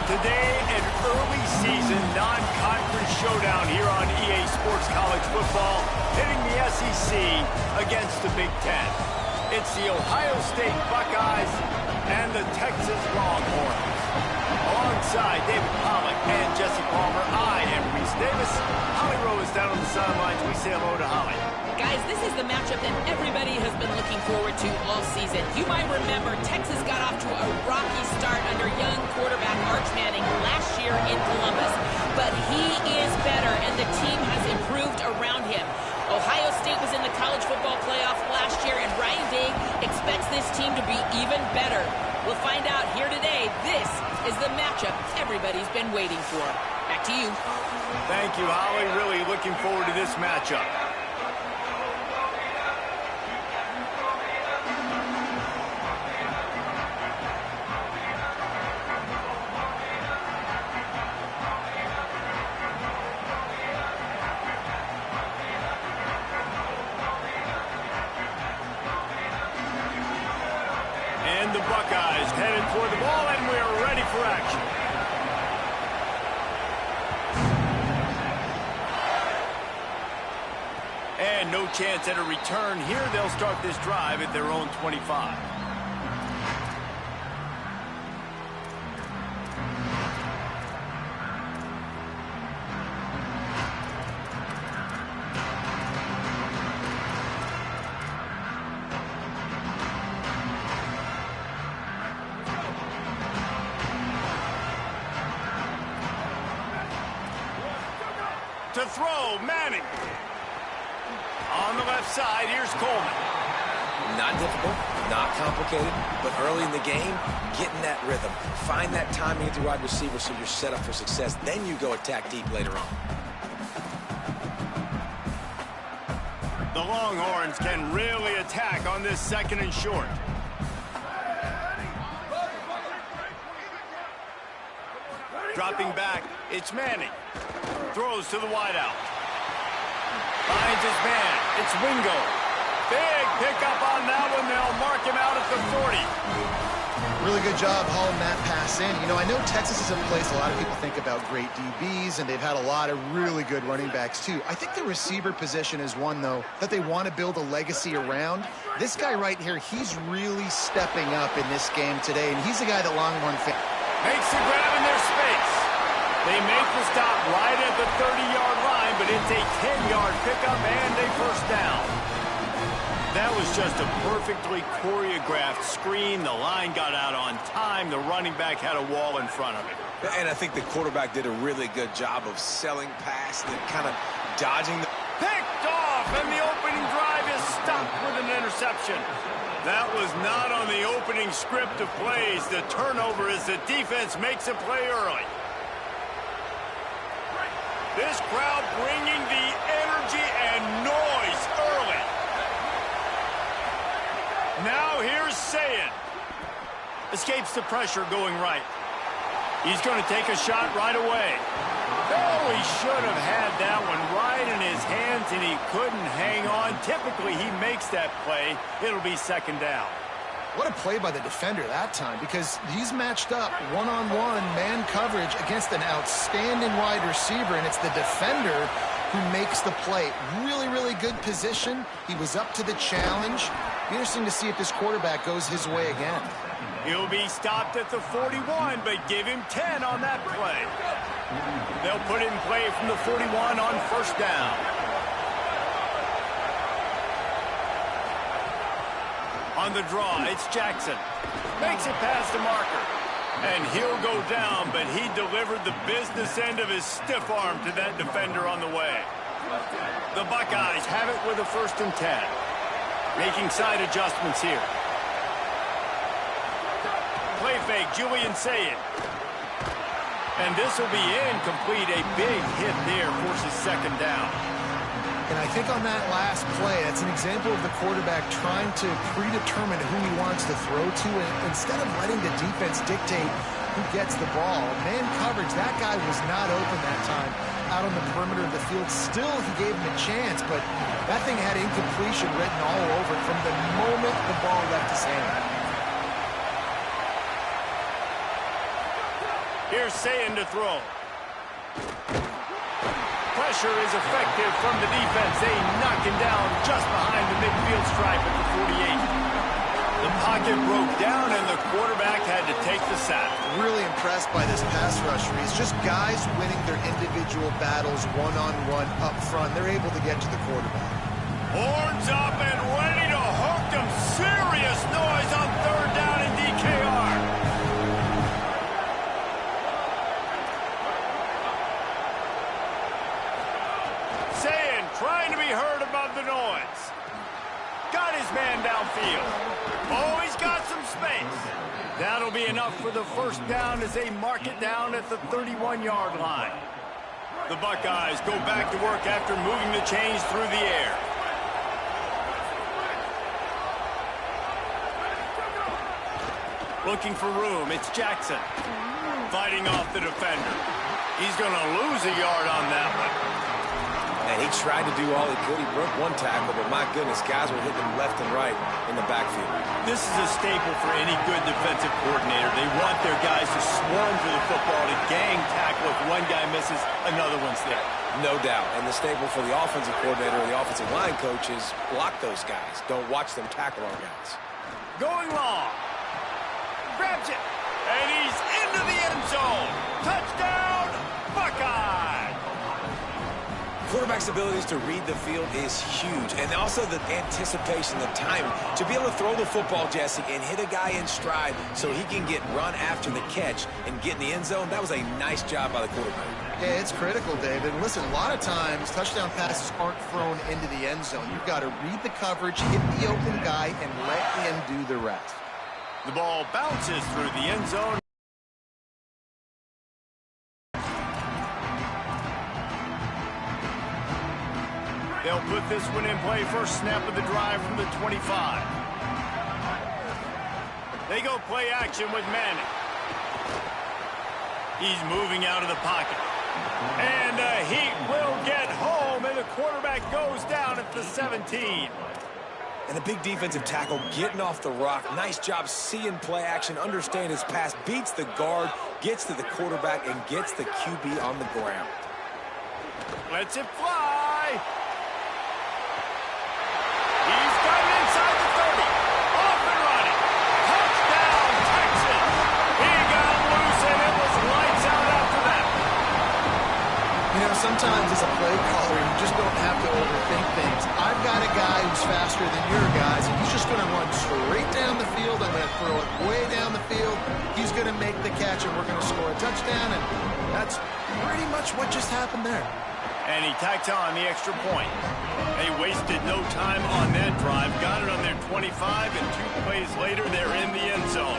Today, an early season non-conference showdown here on EA Sports College Football, pitting the SEC against the Big Ten. It's the Ohio State Buckeyes and the Texas Longhorns. Alongside David Pollack and Jesse Palmer, I am Reese Davis. Holly Rowe is down on the sidelines. We say hello to Holly. Guys, this is the matchup that everybody has been looking forward to all season. You might remember Texas got off to a rocky start under young quarterback Arch Manning last year in Columbus. But he is better, and the team has improved around him. Ohio State was in the college football playoff last year, and Ryan Day expects this team to be even better. We'll find out here today. This is the matchup everybody's been waiting for. Back to you. Thank you, Holly. Really looking forward to this matchup. And the Buckeyes headed toward the ball, and we are ready for action. And no chance at a return here. They'll start this drive at their own 25. To throw, Manning. On the left side, here's Coleman. Not difficult, not complicated, but early in the game, getting that rhythm. Find that timing at the wide receiver so you're set up for success. Then you go attack deep later on. The Longhorns can really attack on this second and short. Dropping back, it's Manning. Throws to the wideout. Finds his man. It's Wingo. Big pickup on that one. They'll mark him out at the 40. Really good job hauling that pass in. You know, I know Texas is a place a lot of people think about great DBs, and they've had a lot of really good running backs, too. I think the receiver position is one, though, that they want to build a legacy around. This guy right here, he's really stepping up in this game today, and he's the guy that Longhorn fans. Makes the grab in their space. They make the stop right at the 30-yard line, but it's a 10-yard pickup and a first down. That was just a perfectly choreographed screen. The line got out on time. The running back had a wall in front of it. And I think the quarterback did a really good job of selling past and kind of dodging the... Picked off, and the opening drive is stopped with an interception. That was not on the opening script of plays. The turnover as the defense makes a play early. This crowd bringing the energy and noise early. Now here's Sayin. Escapes the pressure going right. He's going to take a shot right away. Oh, he should have had that one right in his hands, and he couldn't hang on. Typically, he makes that play. It'll be second down. What a play by the defender that time, because he's matched up one-on-one man coverage against an outstanding wide receiver, and it's the defender who makes the play. Really, really good position. He was up to the challenge. Be interesting to see if this quarterback goes his way again. He'll be stopped at the 41, but give him 10 on that play. They'll put it in play from the 41 on first down. On the draw, it's Jackson. Makes it past the marker. And he'll go down, but he delivered the business end of his stiff arm to that defender on the way. The Buckeyes have it with a first and 10. Making side adjustments here. Play fake, Julian Sayin. And this will be incomplete. A big hit there forces second down. And I think on that last play, that's an example of the quarterback trying to predetermine who he wants to throw to, and instead of letting the defense dictate who gets the ball. Man coverage, that guy was not open that time out on the perimeter of the field. Still, he gave him a chance, but that thing had incompletion written all over it from the moment the ball left his hand. Here's Sayin to throw. Pressure is effective from the defense. They knock him down just behind the midfield stripe at the 48. The pocket broke down, and the quarterback had to take the sack. Really impressed by this pass rush. It's just guys winning their individual battles one-on-one up front. They're able to get to the quarterback. Horns up and ready to hook them. Serious noise on third down in DKR. Sayin trying to be heard above the noise. Got his man downfield. Oh, he's got some space. That'll be enough for the first down as they mark it down at the 31-yard line. The Buckeyes go back to work after moving the chains through the air. Looking for room, it's Jackson. Fighting off the defender. He's going to lose a yard on that one. And he tried to do all he could. He broke one tackle, but my goodness, guys were hitting him left and right in the backfield. This is a staple for any good defensive coordinator. They want their guys to swarm for the football, to gang tackle. If one guy misses, another one's there. No doubt. And the staple for the offensive coordinator or the offensive line coach is block those guys. Don't watch them tackle our guys. Going long. Grabs it. And he's into the end zone. Touchdown, Buckeye. Quarterback's abilities to read the field is huge, and also the anticipation, the timing. To be able to throw the football, Jesse, and hit a guy in stride so he can get run after the catch and get in the end zone, that was a nice job by the quarterback. Yeah, it's critical, David. Listen, a lot of times touchdown passes aren't thrown into the end zone. You've got to read the coverage, hit the open guy, and let him do the rest. The ball bounces through the end zone. They'll put this one in play. First snap of the drive from the 25. They go play action with Manning. He's moving out of the pocket. And he will get home, and the quarterback goes down at the 17. And a big defensive tackle getting off the rock. Nice job seeing play action, understand his pass, beats the guard, gets to the quarterback, and gets the QB on the ground. Lets it fly. He's got it inside the 30. Off and running. Touchdown, Texas. He got loose, and it was lights out after that. You know, sometimes as a play caller, you just don't have to overthink things. I've got a guy who's faster than your guys, and he's just going to run straight down the field. I'm going to throw it way down the field. He's going to make the catch, and we're going to score a touchdown, and that's pretty much what just happened there. And he tacked on the extra point. They wasted no time on that drive. Got it on their 25, and 2 plays later, they're in the end zone.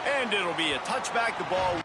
And it'll be a touchback. The ball...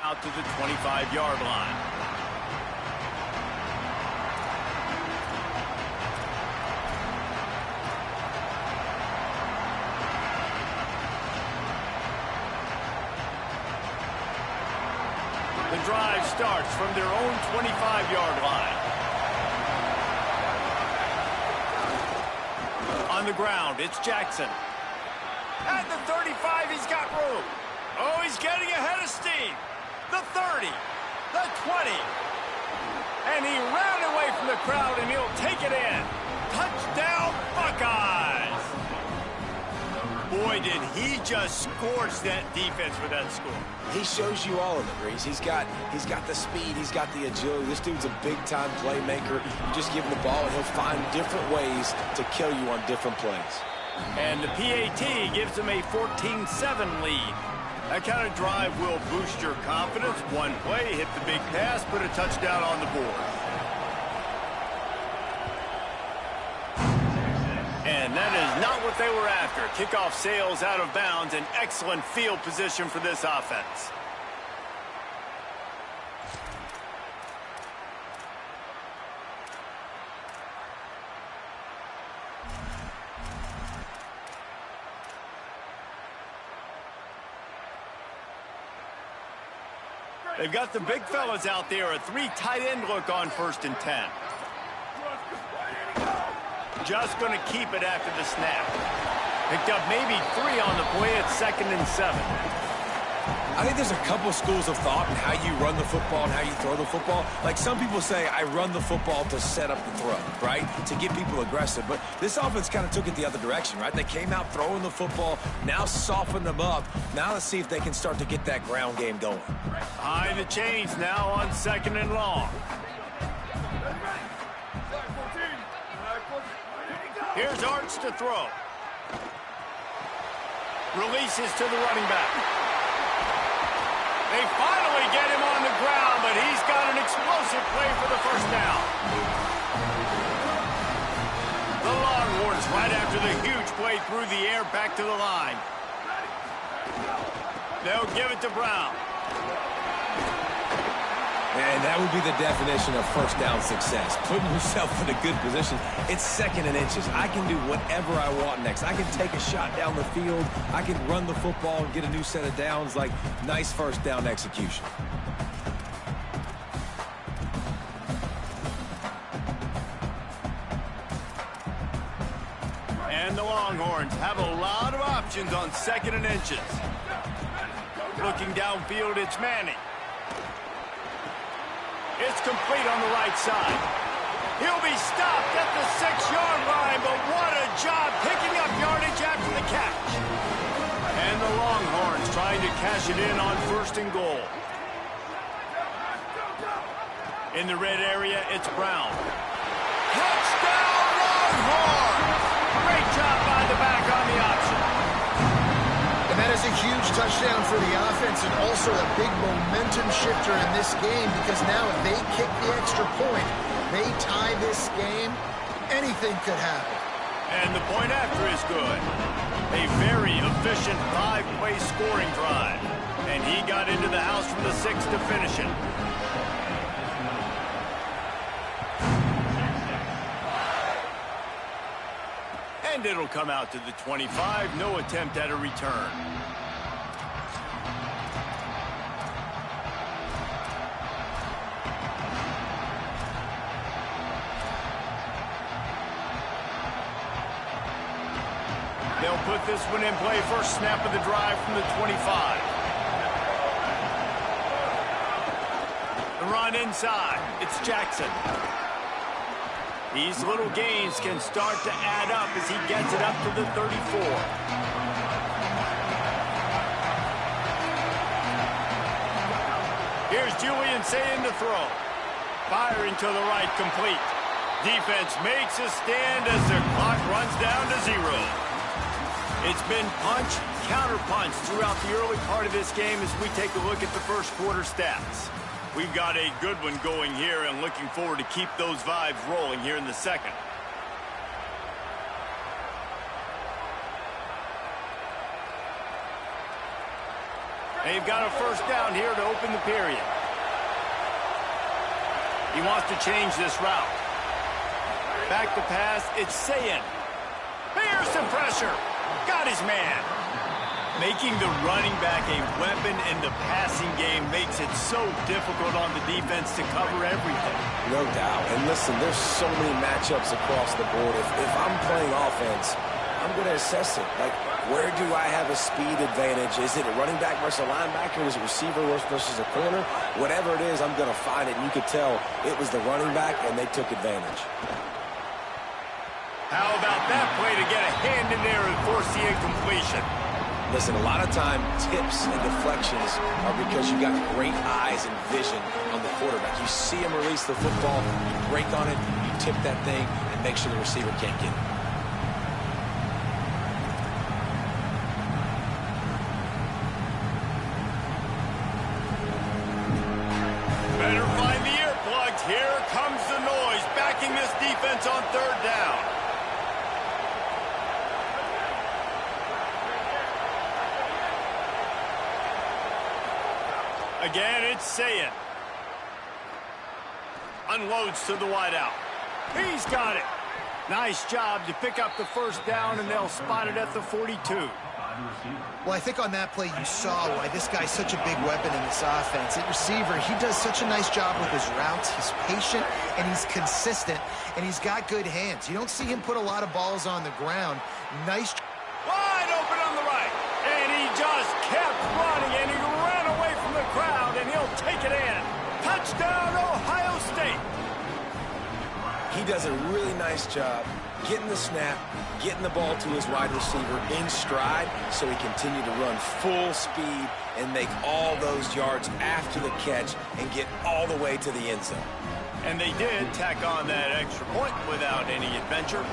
out to the 25-yard line. The drive starts from their own 25-yard line. On the ground, it's Jackson. At the 35, he's got room. Oh, he's getting ahead of steam. The 30, the 20. And he ran away from the crowd, and he'll take it in. Touchdown, Buckeyes. Boy, did he just scorch that defense with that score. He shows you all of it, Reese. He's got the speed. He's got the agility. This dude's a big-time playmaker. You just give him the ball, and he'll find different ways to kill you on different plays. And the PAT gives him a 14-7 lead. That kind of drive will boost your confidence. One play, hit the big pass, put a touchdown on the board. And that is not what they were after. Kickoff sails out of bounds, an excellent field position for this offense. They've got the big fellas out there, a 3 tight end look on 1st and 10. Just going to keep it after the snap. Picked up maybe 3 on the play at 2nd and 7. I think there's a couple schools of thought in how you run the football and how you throw the football. Like some people say, I run the football to set up the throw, right? To get people aggressive. But this offense kind of took it the other direction, right? They came out throwing the football, now softened them up. Now let's see if they can start to get that ground game going. Behind the chains now on 2nd and long. Here's Arch to throw. Releases to the running back. They finally get him on the ground, but he's got an explosive play for the 1st down. The Longhorns right after the huge play through the air back to the line. They'll give it to Brown. And that would be the definition of 1st down success. Putting yourself in a good position. It's 2nd and inches. I can do whatever I want next. I can take a shot down the field. I can run the football and get a new set of downs. Like, nice 1st down execution. And the Longhorns have a lot of options on 2nd and inches. Looking downfield, it's Manning. It's complete on the right side. He'll be stopped at the 6-yard line, but what a job picking up yardage after the catch. And the Longhorns trying to cash it in on 1st and goal. In the red area, it's Brown. Touchdown, Longhorns! Great job by the back on the option. And that is a huge touchdown for the offense and also a big momentum shifter in this game because now if they kick the extra point, they tie this game, anything could happen. And the point after is good. A very efficient 5-play scoring drive. And he got into the house from the 6 to finish it. And it'll come out to the 25. No attempt at a return. They'll put this one in play. First snap of the drive from the 25. The run inside. It's Jackson. These little gains can start to add up as he gets it up to the 34. Here's Julian saying to throw. Firing to the right, complete. Defense makes a stand as the clock runs down to 0. It's been punch, counter punch throughout the early part of this game as we take a look at the first quarter stats. We've got a good one going here and looking forward to keep those vibes rolling here in the second. They've got a first down here to open the period. He wants to change this route. Back to pass, it's Sayin. Here's some pressure. Got his man. Making the running back a weapon in the passing game makes it so difficult on the defense to cover everything. No doubt. And listen, there's so many matchups across the board. If I'm playing offense, I'm going to assess it. Like, where do I have a speed advantage? Is it a running back versus a linebacker? Is it receiver versus a corner? Whatever it is, I'm going to find it. And you could tell it was the running back, and they took advantage. How about that play to get a hand in there and force the incompletion? Listen, a lot of time, tips and deflections are because you got great eyes and vision on the quarterback. You see him release the football, you break on it, you tip that thing, and make sure the receiver can't get it. Better find the earplugs. Here comes the noise, backing this defense on third down. Again, it's Sayin. Unloads to the wideout. He's got it. Nice job to pick up the first down, and they'll spot it at the 42. Well, I think on that play you saw why this guy's such a big weapon in this offense. At receiver, he does such a nice job with his routes. He's patient, and he's consistent, and he's got good hands. You don't see him put a lot of balls on the ground. Nice. Wide open on the right, and he just kept running, and he ran away from the crowd, and he'll take it in. Touchdown, Ohio State. He does a really nice job getting the snap, getting the ball to his wide receiver in stride so he continue to run full speed and make all those yards after the catch and get all the way to the end zone. And they did tack on that extra point without any adventure.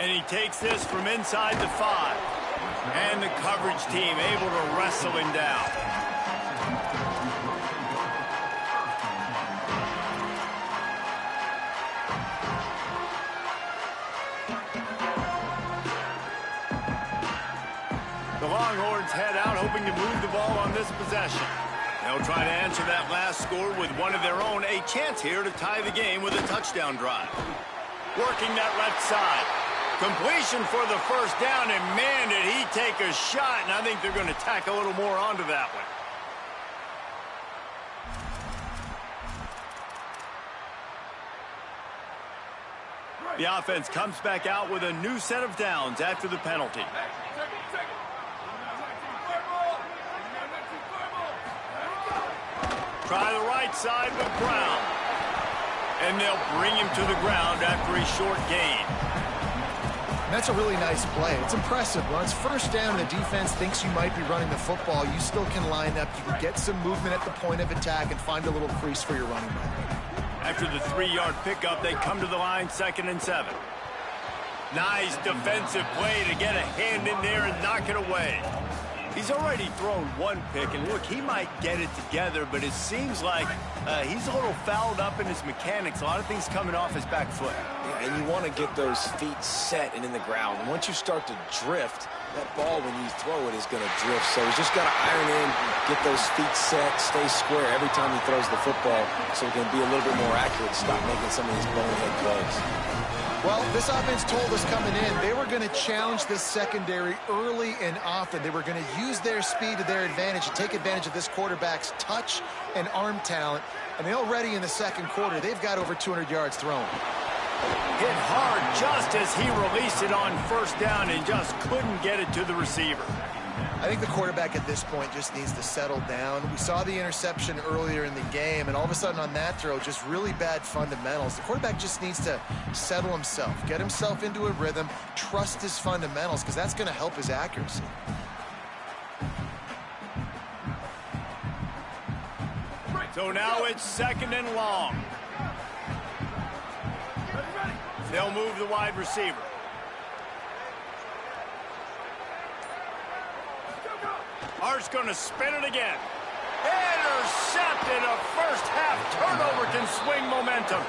And he takes this from inside the 5. And the coverage team able to wrestle him down. The Longhorns head out, hoping to move the ball on this possession. They'll try to answer that last score with one of their own. A chance here to tie the game with a touchdown drive. Working that left side. Completion for the first down, and man, did he take a shot, and I think they're going to tack a little more onto that one. The offense comes back out with a new set of downs after the penalty. Try the right side with Brown. And they'll bring him to the ground after a short gain. That's a really nice play. It's impressive. When it's first down and the defense thinks you might be running the football, you still can line up. You can get some movement at the point of attack and find a little crease for your running back. After the 3-yard pickup, they come to the line 2nd and 7. Nice defensive play to get a hand in there and knock it away. He's already thrown one pick, and look, he might get it together, but it seems like he's a little fouled up in his mechanics. A lot of things coming off his back foot. Yeah, and you want to get those feet set and in the ground. Once you start to drift, that ball, when you throw it, is going to drift. So he's just got to iron in, get those feet set, stay square every time he throws the football so he can be a little bit more accurate, stop making some of these bonehead plays. Well, this offense told us coming in they were going to challenge this secondary early and often. They were going to use their speed to their advantage and take advantage of this quarterback's touch and arm talent. And already in the second quarter, they've got over 200 yards thrown. Hit hard just as he released it on first down and just couldn't get it to the receiver. I think the quarterback at this point just needs to settle down. We saw the interception earlier in the game, and all of a sudden on that throw, just really bad fundamentals. The quarterback just needs to settle himself, get himself into a rhythm, trust his fundamentals, because that's going to help his accuracy. So now it's 2nd and long. They'll move the wide receiver. Art's going to spin it again. Intercepted. A first half turnover can swing momentum.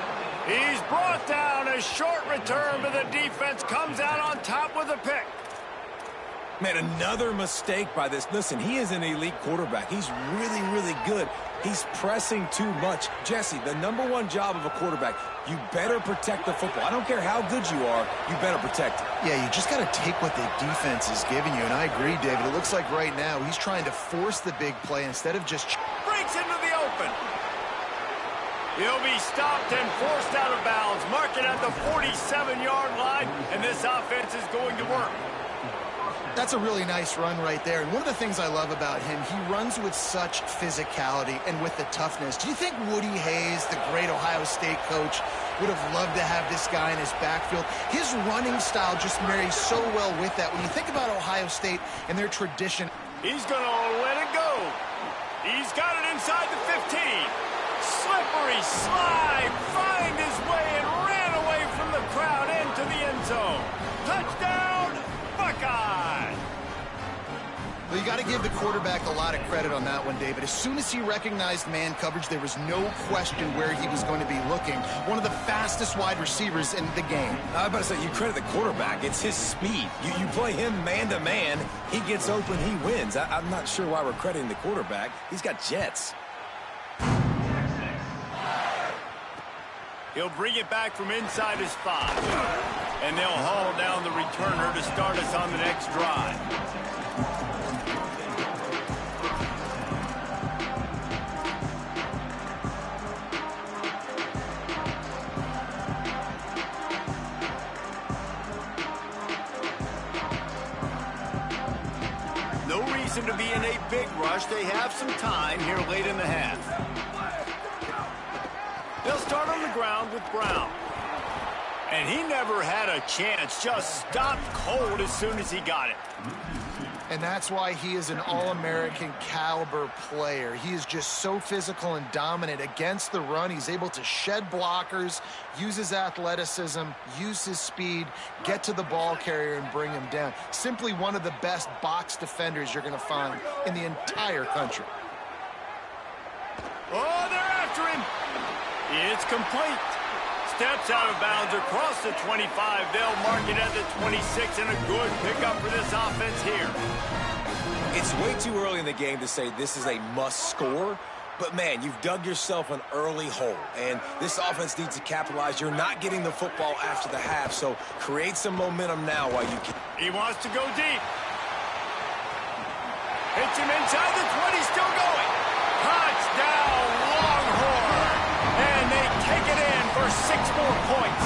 He's brought down. A short return, but the defense comes out on top with a pick. Man, another mistake by this. Listen, he is an elite quarterback. He's really, really good. He's pressing too much. Jesse, the #1 job of a quarterback, you better protect the football. I don't care how good you are, you better protect it. Yeah, you just got to take what the defense is giving you, and I agree, David. It looks like right now he's trying to force the big play instead of just... Breaks into the open. He'll be stopped and forced out of bounds. Mark it at the 47-yard line, and this offense is going to work. That's a really nice run right there. And one of the things I love about him, he runs with such physicality and with the toughness. Do you think Woody Hayes, the great Ohio State coach, would have loved to have this guy in his backfield? His running style just marries so well with that. When you think about Ohio State and their tradition. He's going to let it go. He's got it inside the 15. Slippery slide, find his way and ran away from the crowd into the end zone. Touchdown, Buckeyes! Well, you got to give the quarterback a lot of credit on that one, David. As soon as he recognized man coverage, there was no question where he was going to be looking. One of the fastest wide receivers in the game. I was about to say, you credit the quarterback. It's his speed. You play him man-to-man, he gets open, he wins. I'm not sure why we're crediting the quarterback. He's got jets. He'll bring it back from inside his 5. And they'll haul down the returner to start us on the next drive. No reason to be in a big rush. They have some time here late in the half. They'll start on the ground with Brown. And he never had a chance, just stopped cold as soon as he got it. And that's why he is an All-American caliber player. He is just so physical and dominant against the run. He's able to shed blockers, use his athleticism, use his speed, get to the ball carrier and bring him down. Simply one of the best box defenders you're going to find in the entire country. Oh, they're after him. It's complete. Steps out of bounds across the 25. They'll mark it at the 26, and a good pickup for this offense here. It's way too early in the game to say this is a must score, but man, you've dug yourself an early hole, and this offense needs to capitalize. You're not getting the football after the half, so create some momentum now while you can. He wants to go deep. Hits him inside the 20, still going. Touchdown, Longhorn. And they take it in for 6 more points.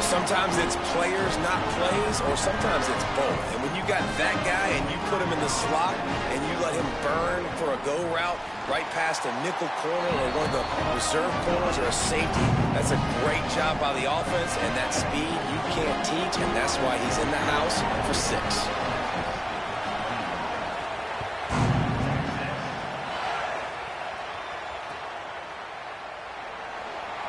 Sometimes it's players, not plays, or sometimes it's both. And when you got that guy and you put him in the slot and you let him burn for a go route right past a nickel corner or one of the reserve corners or a safety, that's a great job by the offense, and that speed you can't teach, and that's why he's in the house for 6.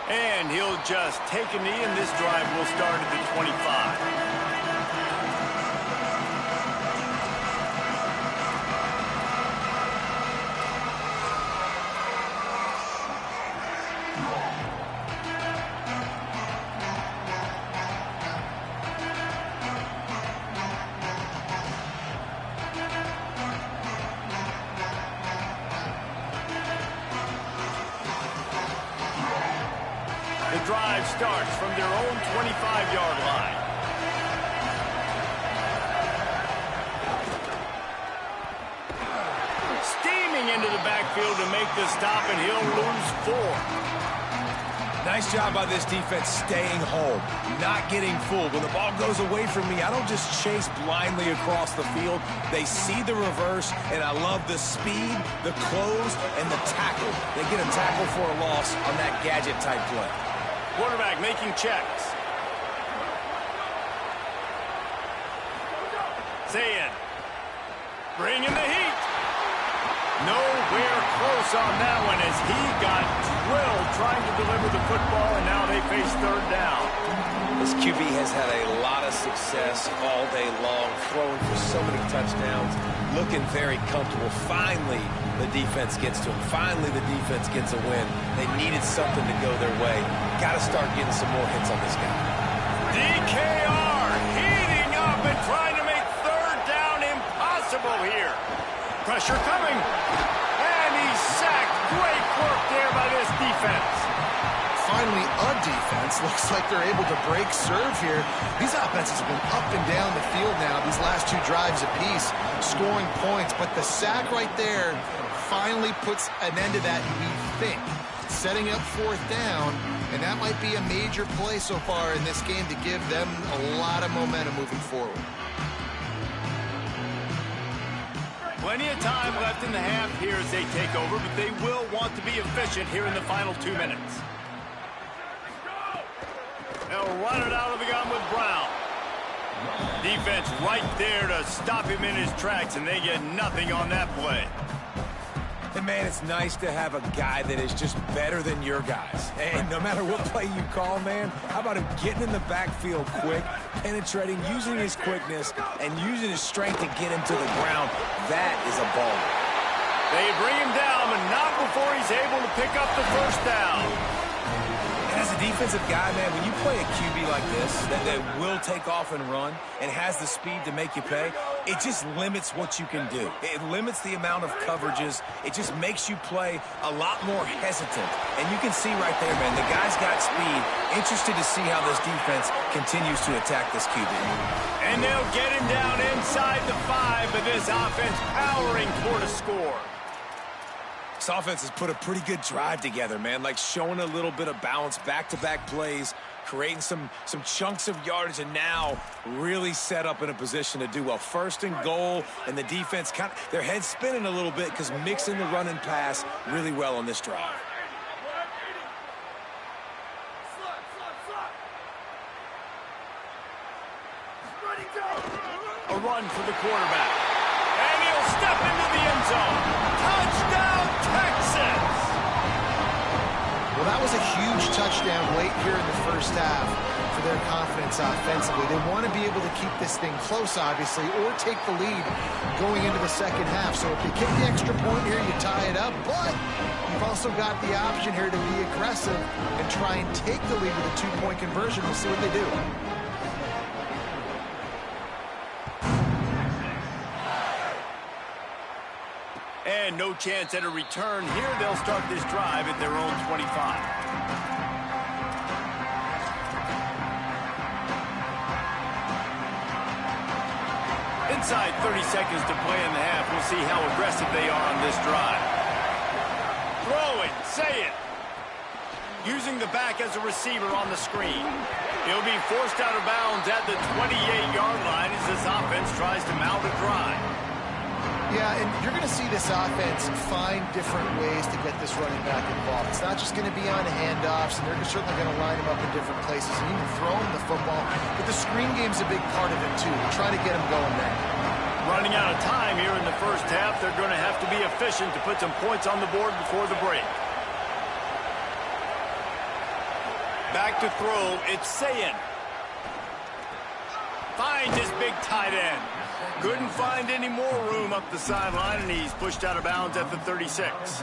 And he'll just take a knee, and this drive will start at the 25. The drive starts from their own 25-yard line. Steaming into the backfield to make the stop, and he'll lose 4. Nice job by this defense staying home, not getting fooled. When the ball goes away from me, I don't just chase blindly across the field. They see the reverse, and I love the speed, the close, and the tackle. They get a tackle for a loss on that gadget-type play. Quarterback making checks. Saying, bring in the heat. Nowhere close on that one as he got drilled trying to deliver the football, and now they face third down. This QB has had a lot of success all day long, throwing for so many touchdowns, looking very comfortable. Finally, the defense gets to him. Finally, the defense gets a win. They needed something to go their way. Got to start getting some more hits on this guy. DKR heating up and trying to make third down impossible here. Pressure coming. And he's sacked. Great work there by this defense. Finally, a defense. Looks like they're able to break serve here. These offenses have been up and down the field now, these last two drives apiece, scoring points. But the sack right there finally puts an end to that, we think. Setting up fourth down, and that might be a major play so far in this game to give them a lot of momentum moving forward. Plenty of time left in the half here as they take over, but they will want to be efficient here in the final 2 minutes. They'll run it out of the gun with Brown. Defense right there to stop him in his tracks, and they get nothing on that play. And, man, it's nice to have a guy that is just better than your guys. And no matter what play you call, man, how about him getting in the backfield quick, penetrating, using his quickness, and using his strength to get him to the ground. That is a ball. They bring him down, but not before he's able to pick up the first down. And as a defensive guy, man, when you play a QB like this that will take off and run and has the speed to make you pay, it just limits what you can do. It limits the amount of coverages. It just makes you play a lot more hesitant. And you can see right there, man, the guy's got speed. Interested to see how this defense continues to attack this QB. And they'll get him down inside the 5, but this offense powering toward a score. This offense has put a pretty good drive together, man, like showing a little bit of balance, back-to-back plays, creating some chunks of yardage, and now really set up in a position to do well. First and goal, and the defense, their heads spinning a little bit because mixing the run and pass really well on this drive. A run for the quarterback. And he'll step into the end zone. Touchdown, Texas! Well, that was a huge touchdown late here in the first half for their confidence offensively. They want to be able to keep this thing close, obviously, or take the lead going into the second half. So if you kick the extra point here, you tie it up. But you've also got the option here to be aggressive and try and take the lead with a two-point conversion. We'll see what they do. And no chance at a return here. They'll start this drive at their own 25. Inside 30 seconds to play in the half. We'll see how aggressive they are on this drive. Throw it. Say it. Using the back as a receiver on the screen. He'll be forced out of bounds at the 28-yard line as this offense tries to mount a drive. Yeah, and you're going to see this offense find different ways to get this running back involved. It's not just going to be on handoffs, and they're certainly going to line him up in different places and even throw him the football. But the screen game's a big part of it, too. They try to get him going there. Running out of time here in the first half, they're going to have to be efficient to put some points on the board before the break. Back to throw, it's Sayin. Finds his big tight end. Couldn't find any more room up the sideline, and he's pushed out of bounds at the 36.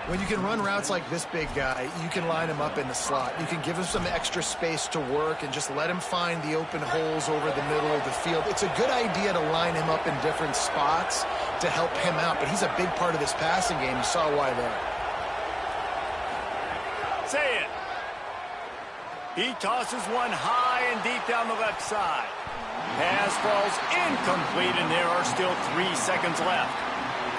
When you can run routes like this big guy, you can line him up in the slot. You can give him some extra space to work and just let him find the open holes over the middle of the field. It's a good idea to line him up in different spots to help him out, but he's a big part of this passing game. You saw why there. Say it. He tosses one high and deep down the left side. Pass falls incomplete, and there are still 3 seconds left.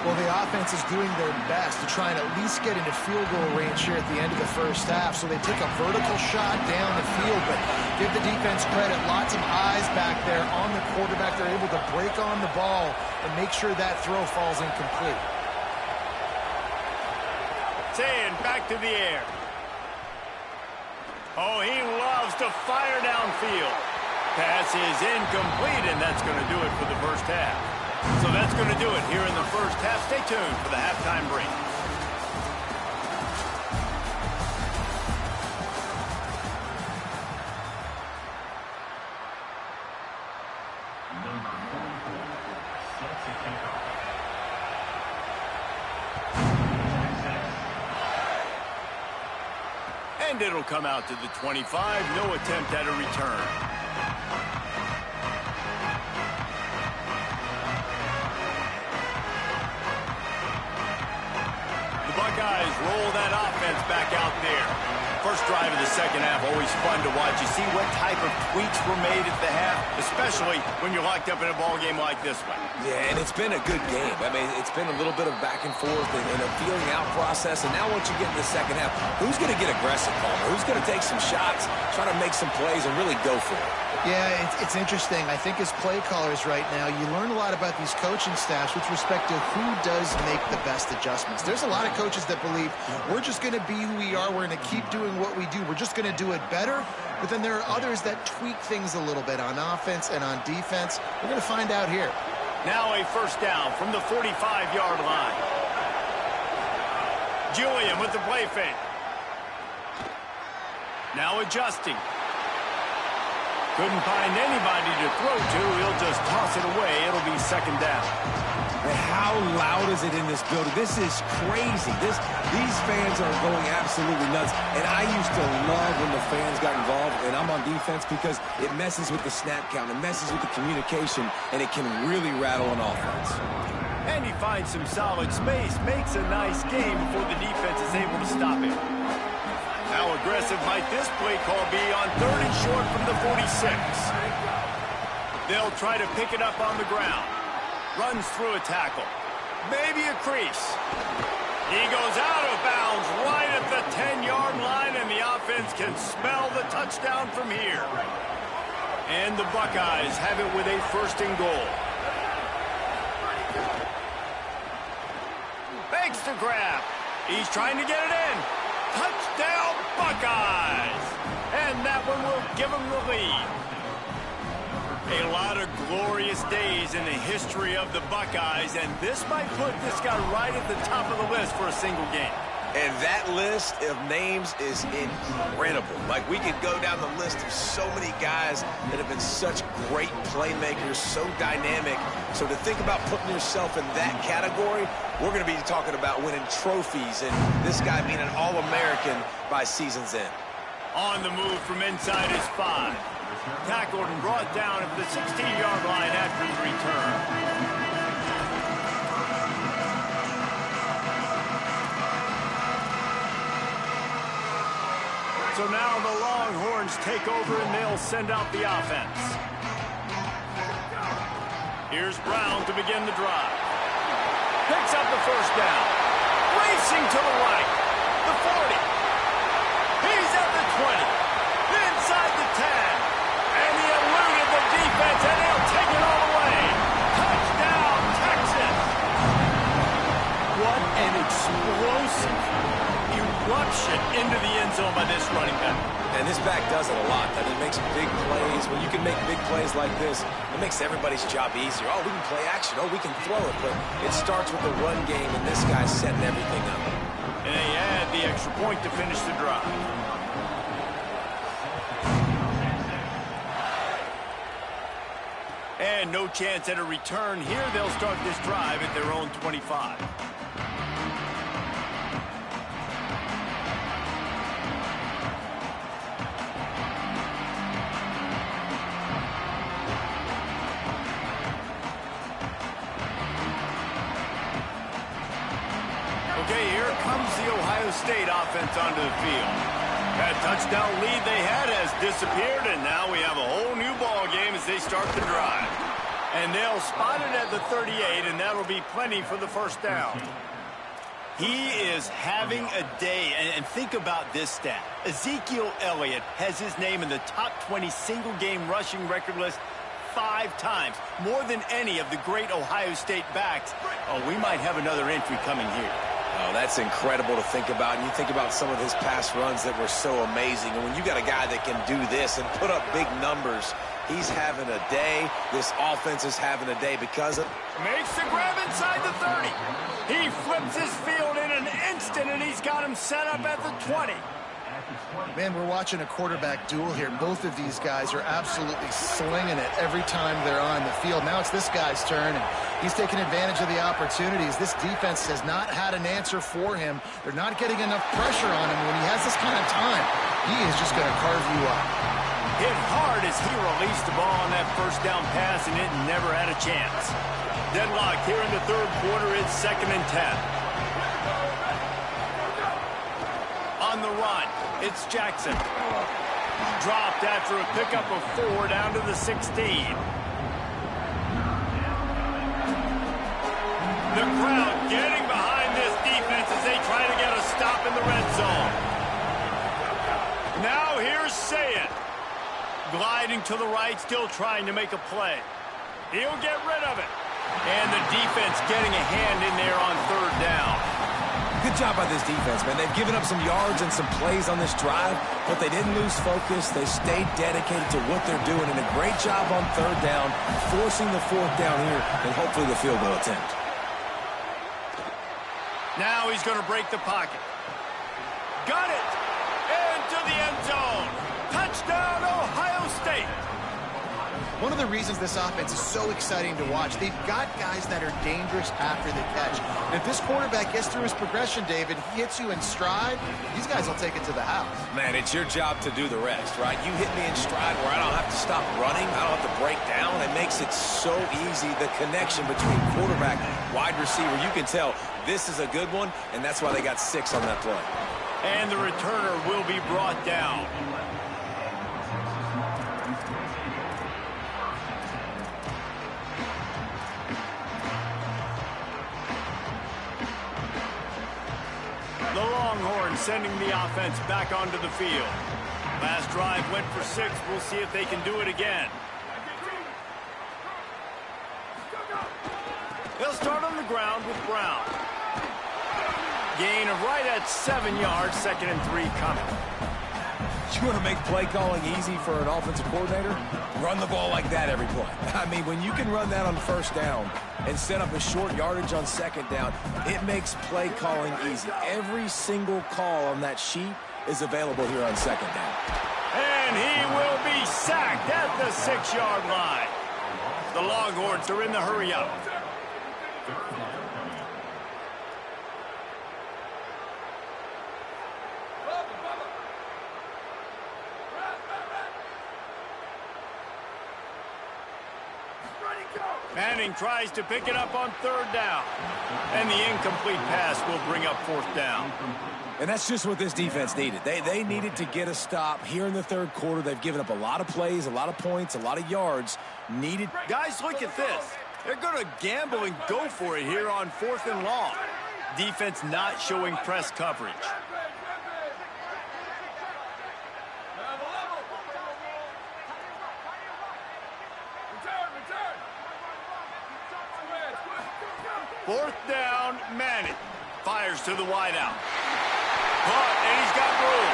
Well, the offense is doing their best to try and at least get into field goal range here at the end of the first half. So they take a vertical shot down the field, but give the defense credit. Lots of eyes back there on the quarterback. They're able to break on the ball and make sure that throw falls incomplete. Sayin back to the air. Oh, he loves to fire downfield. Pass is incomplete, and that's going to do it for the first half. So that's going to do it here in the first first half. Stay tuned for the halftime break. And it'll come out to the 25. No attempt at a return. The Buckeyes roll that offense back out there. First drive of the second half, always fun to watch. You see what type of tweaks were made at the half, especially when you're locked up in a ball game like this one. Yeah, and it's been a good game. I mean, it's been a little bit of back and forth and a feeling out process. And now once you get in the second half, who's going to get aggressive, Palmer? Who's going to take some shots, try to make some plays, and really go for it? Yeah, it's interesting. I think as play callers right now, you learn a lot about these coaching staffs with respect to who does make the best adjustments. There's a lot of coaches that believe we're just going to be who we are. We're going to keep doing what we do. We're just going to do it better. But then there are others that tweak things a little bit on offense and on defense. We're going to find out here. Now a first down from the 45-yard line. Julian with the play fake. Now adjusting. Couldn't find anybody to throw to. He'll just toss it away. It'll be second down. And how loud is it in this building? This is crazy. These fans are going absolutely nuts. And I used to love when the fans got involved, and I'm on defense because it messes with the snap count. It messes with the communication, and it can really rattle an offense. And he finds some solid space, makes a nice game before the defense is able to stop him. How aggressive might this play call be on 3rd and short from the 46? They'll try to pick it up on the ground. Runs through a tackle. Maybe a crease. He goes out of bounds right at the 10-yard line, and the offense can smell the touchdown from here. And the Buckeyes have it with a 1st and goal. Fakes the grab. He's trying to get it in. Touchdown, Buckeyes! And that one will give them the lead. A lot of glorious days in the history of the Buckeyes, and this might put this guy right at the top of the list for a single game. And that list of names is incredible. Like, we could go down the list of so many guys that have been such great playmakers, so dynamic. So to think about putting yourself in that category, we're going to be talking about winning trophies and this guy being an All-American by season's end. On the move from inside his 5. Tackled and brought down at the 16-yard line after the return. So now the Longhorns take over and they'll send out the offense. Here's Brown to begin the drive. Picks up the first down. Racing to the right. The 40. He's at the 20. Inside the 10. And he eluded the defense, and he'll take it all the way. Touchdown, Texas. What an explosive eruption into the end zone by this running back. And this back does it a lot. I mean, makes big plays. When you can make big plays like this, it makes everybody's job easier. Oh, we can play action. Oh, we can throw it. But it starts with the run game, and this guy's setting everything up. And they add the extra point to finish the drive. And no chance at a return here. They'll start this drive at their own 25. Okay, here comes the Ohio State offense onto the field. That touchdown lead they had has disappeared, and now we have a whole new ball game as they start the drive. And they'll spot it at the 38, and that'll be plenty for the first down. He is having a day, and think about this stat. Ezekiel Elliott has his name in the top 20 single-game rushing record list 5 times, more than any of the great Ohio State backs. Oh, we might have another entry coming here. Oh, that's incredible to think about. And you think about some of his past runs that were so amazing. And when you got a guy that can do this and put up big numbers, he's having a day. This offense is having a day because of... Makes the grab inside the 30. flips his field in an instant, and he's got him set up at the 20. Man, we're watching a quarterback duel here. Both of these guys are absolutely slinging it every time they're on the field. Now it's this guy's turn, and he's taking advantage of the opportunities. This defense has not had an answer for him. They're not getting enough pressure on him. When he has this kind of time, he is just going to carve you up. Hit hard as he released the ball on that first down pass, and it never had a chance. Deadlock here in the third quarter. It's 2nd and 10. On the run, it's Jackson. Dropped after a pickup of 4 down to the 16. The crowd getting behind this defense as they try to get a stop in the red zone. Now here's Sayed. Gliding to the right, still trying to make a play. He'll get rid of it. And the defense getting a hand in there on 3rd down. Good job by this defense, man. They've given up some yards and some plays on this drive, but they didn't lose focus. They stayed dedicated to what they're doing, and a great job on 3rd down, forcing the 4th down here, and hopefully the field goal attempt. Now he's going to break the pocket. Got it! Into the end zone. Touchdown, Ohio State. One of the reasons this offense is so exciting to watch, they've got guys that are dangerous after the catch. And if this quarterback gets through his progression, David, he hits you in stride, these guys will take it to the house. Man, it's your job to do the rest, right? You hit me in stride where I don't have to stop running. I don't have to break down. It makes it so easy, the connection between quarterback, wide receiver. You can tell this is a good one, and that's why they got 6 on that play. And the returner will be brought down. The Longhorns sending the offense back onto the field. Last drive went for 6. We'll see if they can do it again. They'll start on the ground with Brown. Gain of right at 7 yards, 2nd and 3 coming. You want to make play calling easy for an offensive coordinator? Run the ball like that every play. I mean, when you can run that on 1st down and set up a short yardage on 2nd down, it makes play calling easy. Every single call on that sheet is available here on 2nd down. And he will be sacked at the 6-yard line. The Longhorns are in the hurry-up. Manning tries to pick it up on 3rd down. And the incomplete pass will bring up 4th down. And that's just what this defense needed. They needed to get a stop here in the 3rd quarter. They've given up a lot of plays, a lot of points, a lot of yards. Guys, look at this. They're going to gamble and go for it here on 4th and long. Defense not showing press coverage. Fourth down, Manning. Fires to the wideout. Caught, and he's got room.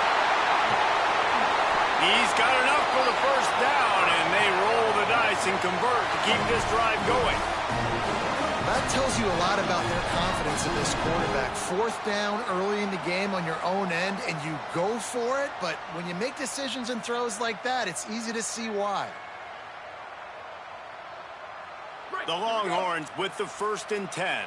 He's got enough for the 1st down, and they roll the dice and convert to keep this drive going. That tells you a lot about their confidence in this quarterback. 4th down early in the game on your own end, and you go for it, but when you make decisions and throws like that, it's easy to see why. The Longhorns with the 1st and 10.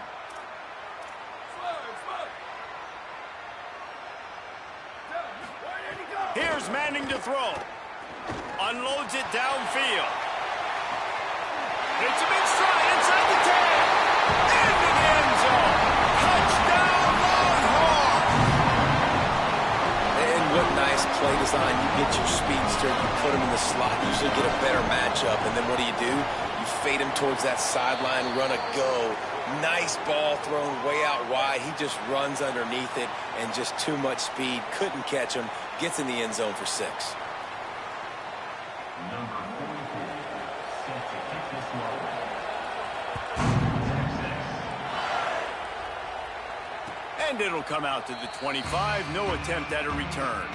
Here's Manning to throw. Unloads it downfield. It's a big stride inside the 10. Into the end zone. Touchdown, Longhorns! And what nice play design. You get your speedster, you put him in the slot, usually get a better matchup, and then what do? You fade him towards that sideline, run a go. Nice ball thrown way out wide. He just runs underneath it, and just too much speed. Couldn't catch him. Gets in the end zone for 6. And it'll come out to the 25. No attempt at a return.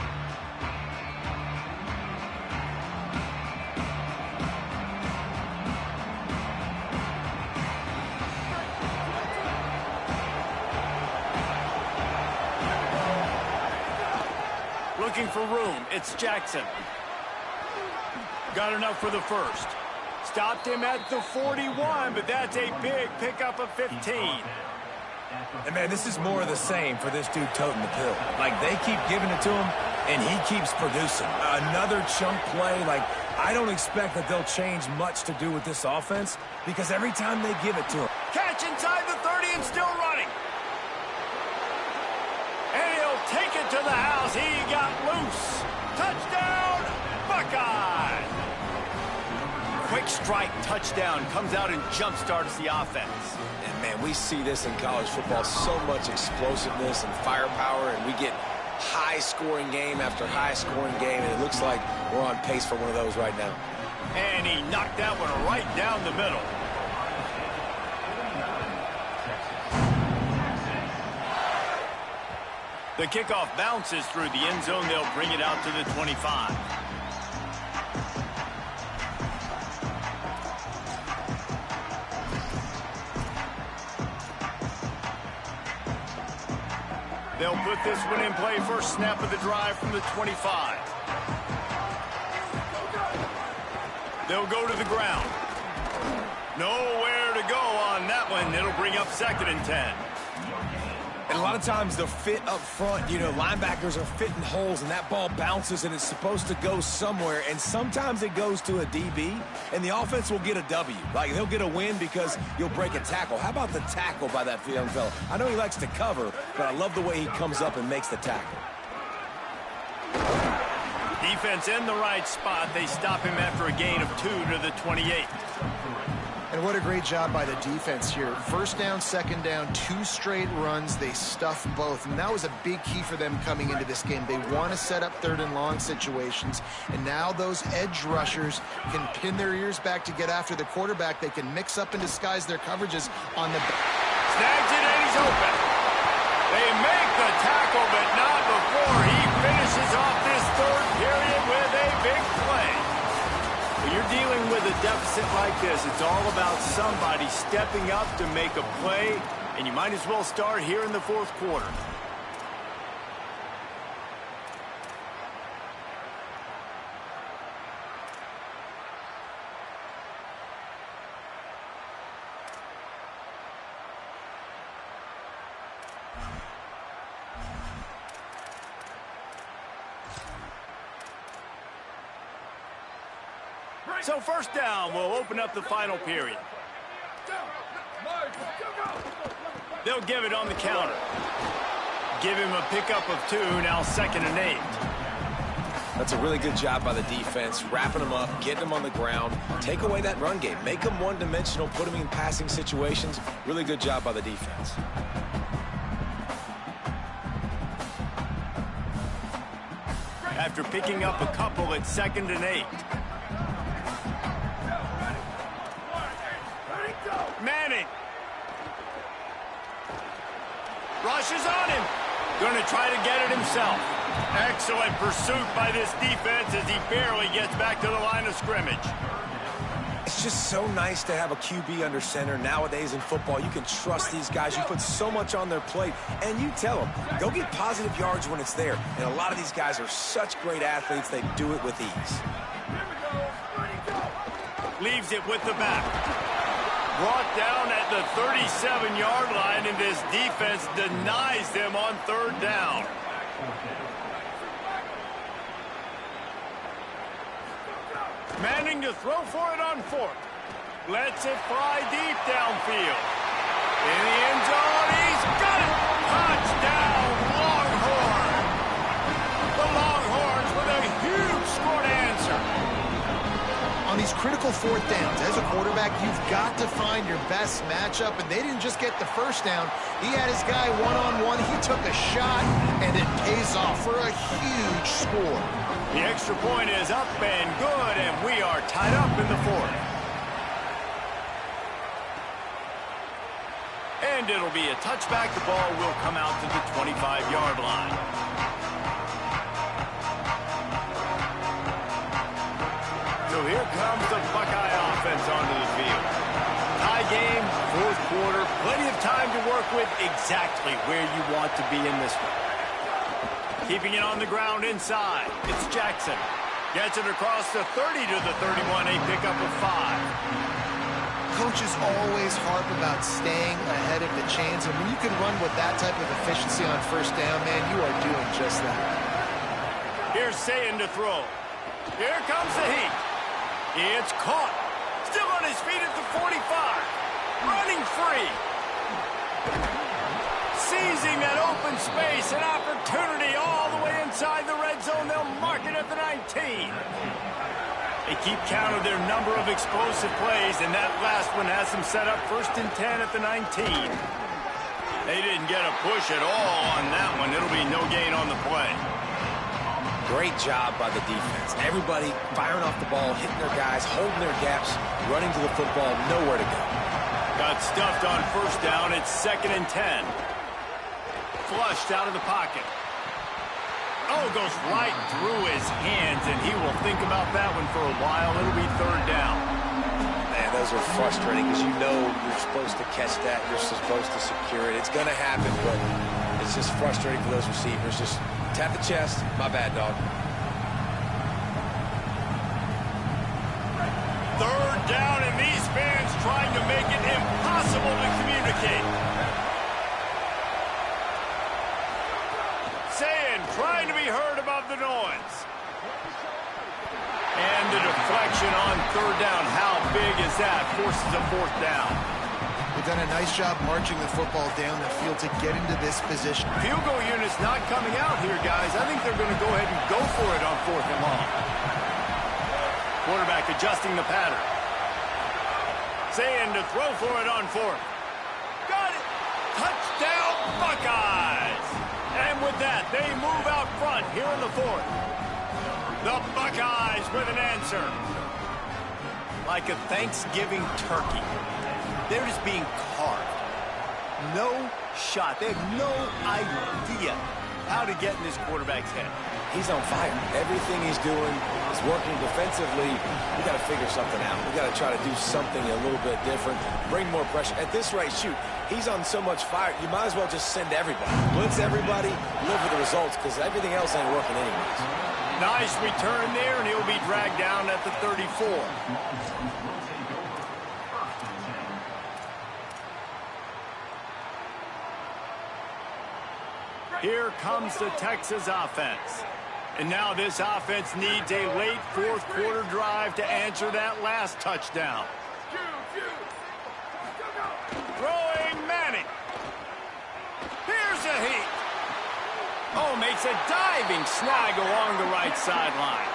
looking for room. It's Jackson. Got enough for the first. Stopped him at the 41, but that's a big pickup of 15. And, man, this is more of the same for this dude toting the pill. Like, they keep giving it to him, and he keeps producing. Another chunk play. Like, I don't expect that they'll change much to do with this offense because every time they give it to him. Catch inside the 30 and still running. And he'll take it to the house. He got loose. Touchdown, Buckeyes. Quick strike touchdown. Comes out and jump-starts the offense. And, man, we see this in college football, so much explosiveness and firepower, and we get high-scoring game after high-scoring game, and it looks like we're on pace for one of those right now. And he knocked that one right down the middle. The kickoff bounces through the end zone. They'll bring it out to the 25. They'll put this one in play. First snap of the drive from the 25. They'll go to the ground. Nowhere to go on that one. It'll bring up 2nd and 10. And a lot of times the fit up front, you know, linebackers are fitting holes, and that ball bounces, and it's supposed to go somewhere, and sometimes it goes to a DB, and the offense will get a W. Like, they'll get a win because you'll break a tackle. How about the tackle by that young fella? I know he likes to cover, but I love the way he comes up and makes the tackle. Defense in the right spot. They stop him after a gain of 2 to the 28. And what a great job by the defense here. First down, second down, 2 straight runs. They stuffed both. And that was a big key for them coming into this game. They want to set up 3rd and long situations. And now those edge rushers can pin their ears back to get after the quarterback. They can mix up and disguise their coverages on the... Snags it and he's open. They make the tackle, but not before he finishes off this 3rd period with a big play. When you're dealing with a deficit like this, it's all about somebody stepping up to make a play, and you might as well start here in the 4th quarter. So first down will open up the final period. They'll give it on the counter. Give him a pickup of 2, now 2nd and 8. That's a really good job by the defense, wrapping them up, getting them on the ground, take away that run game, make them one-dimensional, put them in passing situations. Really good job by the defense. After picking up a couple at 2nd and 8. Manning. Rushes on him. Going to try to get it himself. Excellent pursuit by this defense as he barely gets back to the line of scrimmage. It's just so nice to have a QB under center. Nowadays in football, you can trust these guys. You put so much on their plate, and you tell them, go get positive yards when it's there. And a lot of these guys are such great athletes, they do it with ease. Leaves it with the back. Brought down at the 37-yard line, and this defense denies them on 3rd down. Manning to throw for it on 4th. Lets it fly deep downfield. In the end zone, he's got it! Touchdown, Longhorn! The Longhorns with a huge score to answer. On these critical 4th downs, as a quarterback, you've got to find your best matchup, and they didn't just get the first down. He had his guy one-on-one. He took a shot, and it pays off for a huge score. The extra point is up and good, and we are tied up in the 4th. And it'll be a touchback. The ball will come out to the 25-yard line. So here comes the Buckeye offense onto the field. Tie game, 4th quarter, plenty of time to work with, exactly where you want to be in this one. Keeping it on the ground inside. It's Jackson. Gets it across the 30 to the 31. A pickup of 5. Coaches always harp about staying ahead of the chains, and when you can run with that type of efficiency on first down, man, you are doing just that. Here's Sayin to throw. Here comes the heat. It's caught. Still on his feet at the 45. Running free. Seizing that open space, an opportunity all the way inside the red zone. They'll mark it at the 19. They keep count of their number of explosive plays, and that last one has them set up 1st and 10 at the 19. They didn't get a push at all on that one. It'll be no gain on the play. Great job by the defense. Everybody firing off the ball, hitting their guys, holding their gaps, running to the football, nowhere to go. Got stuffed on 1st down. It's 2nd and 10. Flushed out of the pocket. Oh, goes right through his hands, and he will think about that one for a while. It'll be 3rd down. Man, those are frustrating because you know you're supposed to catch that. You're supposed to secure it. It's going to happen, but it's just frustrating for those receivers. Just tap the chest. My bad, dog. 3rd down, and these fans trying to make it impossible to communicate. Sayin trying to be heard above the noise. And the deflection on 3rd down. How big is that? Forces a 4th down. They've done a nice job marching the football down the field to get into this position. Field goal unit's not coming out here, guys. I think they're going to go ahead and go for it on 4th and long. Quarterback adjusting the pattern. Sayin to throw for it on 4th. Got it! Touchdown, Buckeyes! And with that, they move out front here in the 4th. The Buckeyes with an answer. Like a Thanksgiving turkey. They're just being carved. No shot. They have no idea how to get in this quarterback's head. He's on fire. Everything he's doing is working defensively. We got to figure something out. We got to try to do something a little bit different, bring more pressure. At this rate, shoot, he's on so much fire, you might as well just send everybody. Blitz everybody, live with the results, because everything else ain't working anyways. Nice return there, and he'll be dragged down at the 34. Here comes the Texas offense. And now this offense needs a late 4th quarter drive to answer that last touchdown. Throwing Manning. Here's a heat. Oh, makes a diving snag along the right sideline.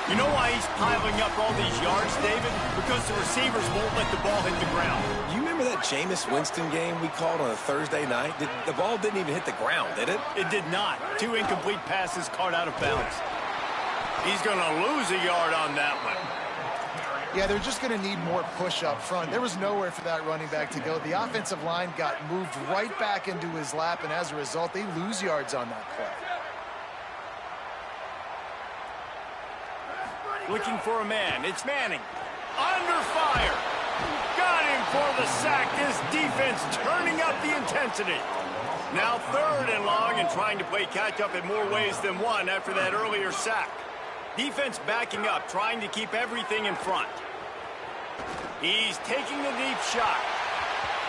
You know why he's piling up all these yards, David? Because the receivers won't let the ball hit the ground. You remember that Jameis Winston game we called on a Thursday night? The ball didn't even hit the ground, did it? It did not. 2 incomplete passes caught out of bounds. He's going to lose a yard on that one. Yeah, they're just going to need more push up front. There was nowhere for that running back to go. The offensive line got moved right back into his lap, and as a result, they lose yards on that play. Looking for a man. It's Manning. Under fire. Got him for the sack. This defense turning up the intensity. Now 3rd and long and trying to play catch up in more ways than one after that earlier sack. Defense backing up, trying to keep everything in front. He's taking the deep shot.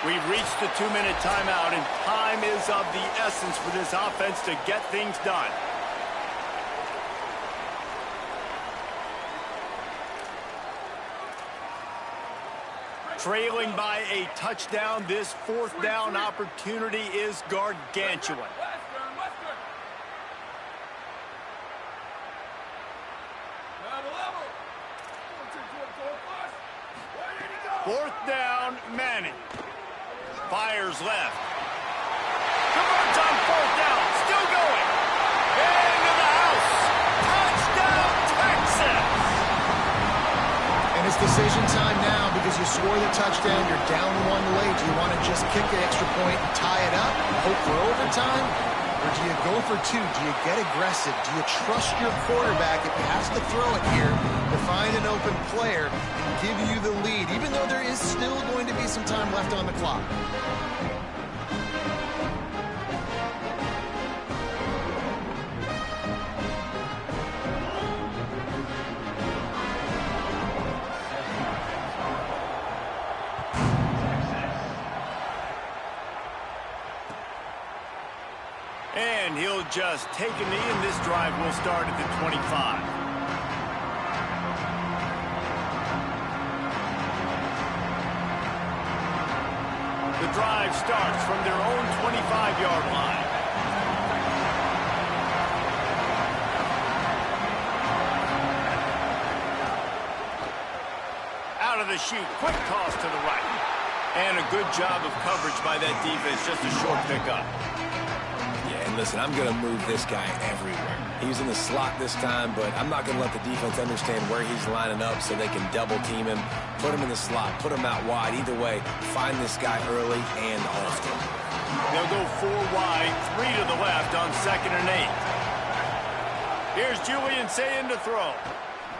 We've reached the 2-minute timeout, and time is of the essence for this offense to get things done. Trailing by a touchdown, this 4th down opportunity is gargantuan. 4th down, Manning. Fires left. Converts on 4th down. Still going. Into the house. Touchdown, Texas. And it's decision time now because you score the touchdown. You're down 1 late. Do you want to just kick the extra point and tie it up, hope for overtime? Or do you go for 2? Do you get aggressive? Do you trust your quarterback if he has to throw it here to find an open player and give you the lead, even though there is still going to be some time left on the clock? And he'll just take a knee, and this drive will start at the 25. The drive starts from their own 25-yard line. Out of the chute, quick toss to the right. And a good job of coverage by that defense, just a short pickup. Yeah, and listen, I'm going to move this guy everywhere. He's in the slot this time, but I'm not going to let the defense understand where he's lining up so they can double team him, put him in the slot, put him out wide. Either way, find this guy early and often. They'll go 4 wide, 3 to the left on 2nd and 8. Here's Julian saying to throw.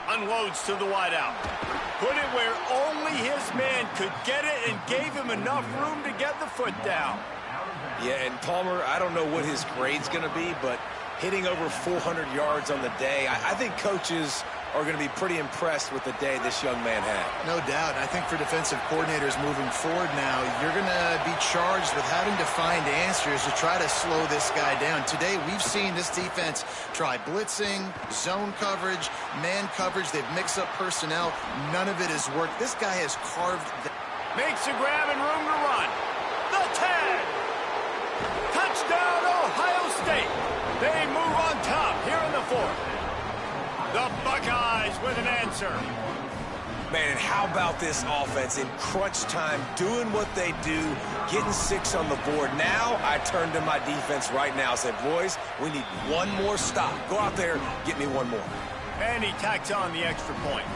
Unloads to the wideout. Put it where only his man could get it and gave him enough room to get the foot down. Yeah, and Palmer, I don't know what his grade's going to be, but hitting over 400 yards on the day, I think coaches are going to be pretty impressed with the day this young man had. No doubt. I think for defensive coordinators moving forward now, you're going to be charged with having to find answers to try to slow this guy down. Today, we've seen this defense try blitzing, zone coverage, man coverage. They've mixed up personnel. None of it has worked. This guy has carved. Makes a grab and room to run. The 10. Touchdown, Ohio State. They move on top here in the 4th. The Buckeyes with an answer. Man, and how about this offense in crunch time, doing what they do, getting 6 on the board. Now I turn to my defense right now and say, boys, we need one more stop. Go out there, get me one more. And he tacks on the extra point.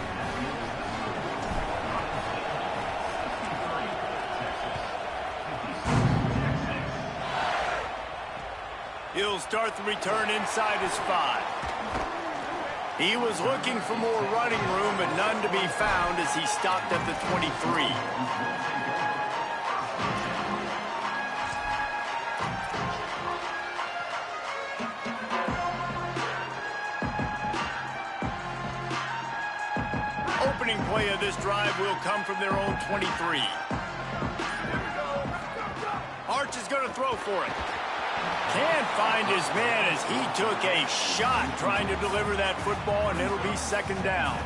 He'll start the return inside his 5. He was looking for more running room, but none to be found as he stopped at the 23. Opening play of this drive will come from their own 23. Arch is going to throw for it. Can't find his man as he took a shot trying to deliver that football, and it'll be 2nd down.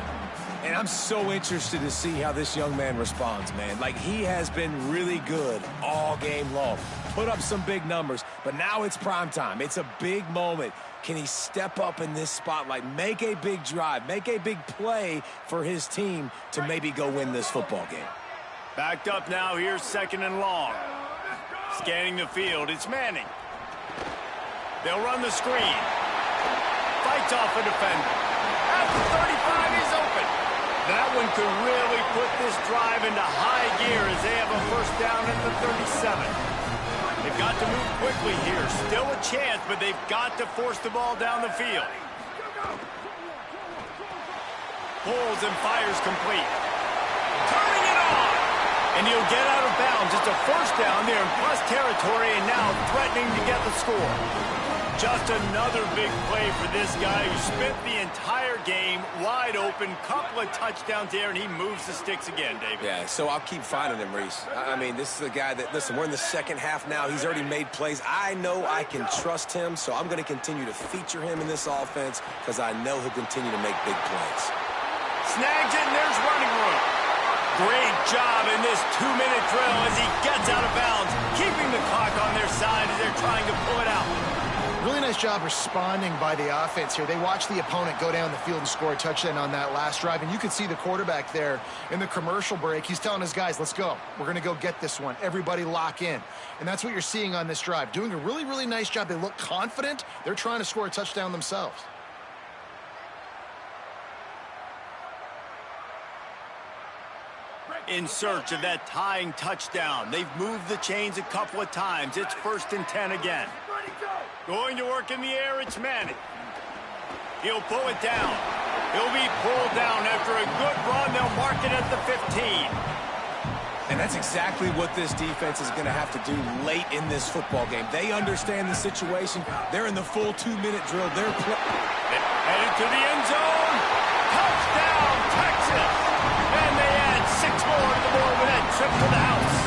And I'm so interested to see how this young man responds, man. Like, he has been really good all game long. Put up some big numbers, but now it's prime time. It's a big moment. Can he step up in this spotlight, make a big drive, make a big play for his team to maybe go win this football game? Backed up now, here's 2nd and long. Scanning the field, it's Manning. They'll run the screen. Fights off a defender. At the 35, he's open. That one could really put this drive into high gear as they have a 1st down at the 37. They've got to move quickly here. Still a chance, but they've got to force the ball down the field. Pulls and fires complete. Turning it on. And he'll get out of bounds. It's a 1st down there in plus territory, and now threatening to get the score. Just another big play for this guy who spent the entire game wide open. Couple of touchdowns there, and he moves the sticks again, David. Yeah, so I'll keep finding him, Reese. I mean, this is a guy that, listen, we're in the 2nd half now. He's already made plays. I know I can trust him, so I'm going to continue to feature him in this offense because I know he'll continue to make big plays. Snags it, and there's running room. Great job in this 2-minute drill as he gets out of bounds, keeping the clock on their side as they're trying to pull it out. Really nice job responding by the offense here. They watched the opponent go down the field and score a touchdown on that last drive, and you could see the quarterback there in the commercial break. He's telling his guys, let's go. We're going to go get this one. Everybody lock in. And that's what you're seeing on this drive. Doing a really, really nice job. They look confident. They're trying to score a touchdown themselves. In search of that tying touchdown. They've moved the chains a couple of times. It's 1st and 10 again. Going to work in the air, it's Manning. He'll pull it down. He'll be pulled down after a good run. They'll mark it at the 15. And that's exactly what this defense is going to have to do late in this football game. They understand the situation. They're in the full 2-minute drill. They're headed to the end zone. Touchdown, Texas. And they add 6 more to the board with that trip to the house.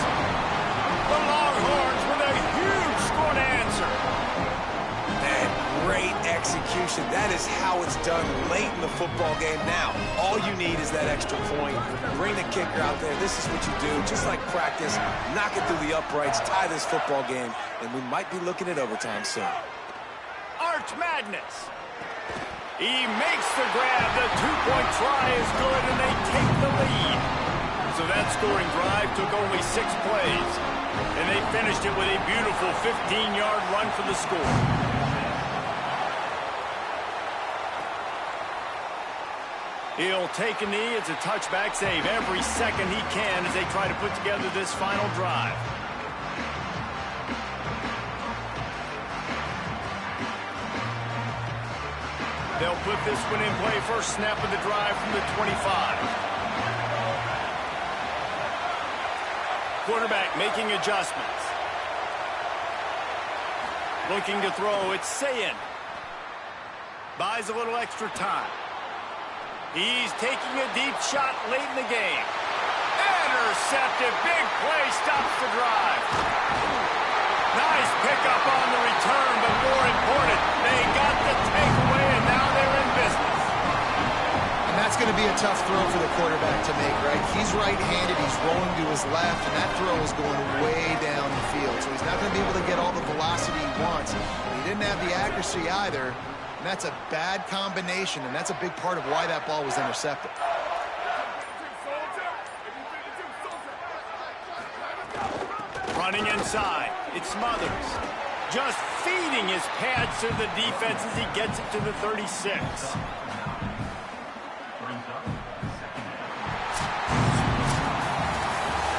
The Longhorns with a huge score to answer. motion. That is how it's done late in the football game now. All you need is that extra point. Bring the kicker out there. This is what you do. Just like practice, knock it through the uprights, tie this football game, and we might be looking at overtime soon. Arch Madness. He makes the grab. The two-point try is good, and they take the lead. So that scoring drive took only 6 plays, and they finished it with a beautiful 15-yard run for the score. He'll take a knee. It's a touchback save every second he can as they try to put together this final drive. They'll put this one in play. First snap of the drive from the 25. Quarterback making adjustments. Looking to throw. It's Sayin. Buys a little extra time. He's taking a deep shot late in the game. Intercepted. Big play. Stops the drive. Nice pickup on the return, but more important, they got the takeaway, and now they're in business. And that's going to be a tough throw for the quarterback to make, right? He's right-handed, he's rolling to his left, and that throw is going way down the field. So he's not going to be able to get all the velocity he wants. He didn't have the accuracy either, and that's a bad combination, and that's a big part of why that ball was intercepted. Running inside, it's Smothers. Just feeding his pads to the defense as he gets it to the 36.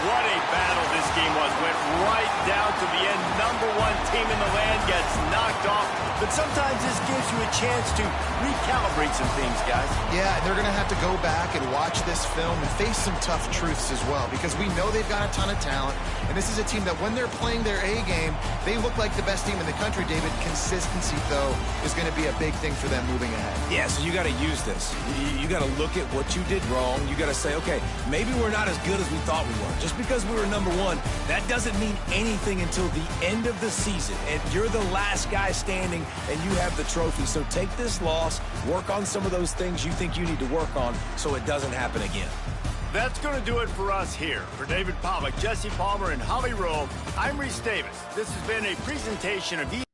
What a battle this game was. Went right down to the end. #1 team in the land gets knocked off. But sometimes this gives you a chance to recalibrate some things, guys. Yeah, they're going to have to go back and watch this film and face some tough truths as well, because we know they've got a ton of talent, and this is a team that when they're playing their A game, they look like the best team in the country, David. Consistency, though, is going to be a big thing for them moving ahead. Yeah, so you got to use this. You got to look at what you did wrong. You got to say, okay, maybe we're not as good as we thought we were. Just because we were #1, that doesn't mean anything until the end of the season, and you're the last guy standing, and you have the trophy. So take this loss, work on some of those things you think you need to work on so it doesn't happen again. That's going to do it for us here. For David Pollack, Jesse Palmer, and Holly Rowe, I'm Reese Davis. This has been a presentation of EA